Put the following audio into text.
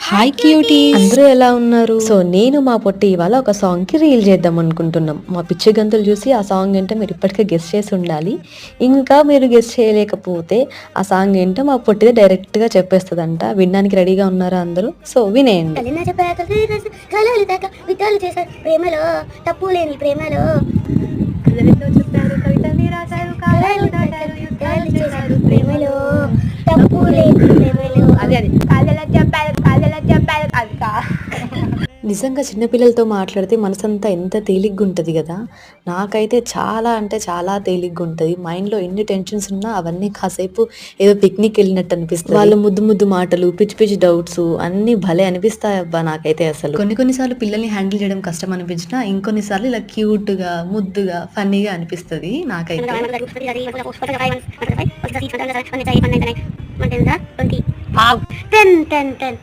Hi cutie, అందరూ ఎలా ఉన్నారు? సో నేను మా పొట్టి ఇవాళ ఒక సాంగ్ కి రీల్ చేద్దాం అనుకుంటున్నాం. మా పిచ్చి గంతులు చూసి ఆ సాంగ్ ఏంటో మీరు ఇప్పటికే గెస్ చేసి ఉండాలి. ఇంకా మీరు గెస్ చేయలేకపోతే ఆ సాంగ్ ఏంటో మా పొట్టిదే డైరెక్ట్ గా చెప్పేస్తుందంట. వినడానికి రెడీగా ఉన్నారా అందరూ? సో వినేయండి. ప్రేమలో తప్పు లేని ప్రేమలో ప్రేమలో తప్పు లేని ప్రేమలో నిజంగా చిన్నపిల్లలతో మాట్లాడితే మనసంతా ఎంత తేలిగ్గా ఉంటుంది కదా. నాకైతే చాలా అంటే చాలా తేలిగ్గా ఉంటుంది. మైండ్లో ఎన్ని టెన్షన్స్ ఉన్నా అవన్నీ కాసేపు ఏదో పిక్నిక్ వెళ్ళినట్టు అనిపిస్తుంది. వాళ్ళు ముద్దు ముద్దు మాటలు, పిచ్చి పిచ్చి డౌట్స్ అన్నీ భలే అనిపిస్తాయి అబ్బా నాకైతే. అసలు కొన్నిసార్లు పిల్లల్ని హ్యాండిల్ చేయడం కష్టం అనిపించినా ఇంకొన్నిసార్లు ఇలా క్యూట్గా, ముద్దుగా, ఫన్నీగా అనిపిస్తుంది నాకైతే. టెన్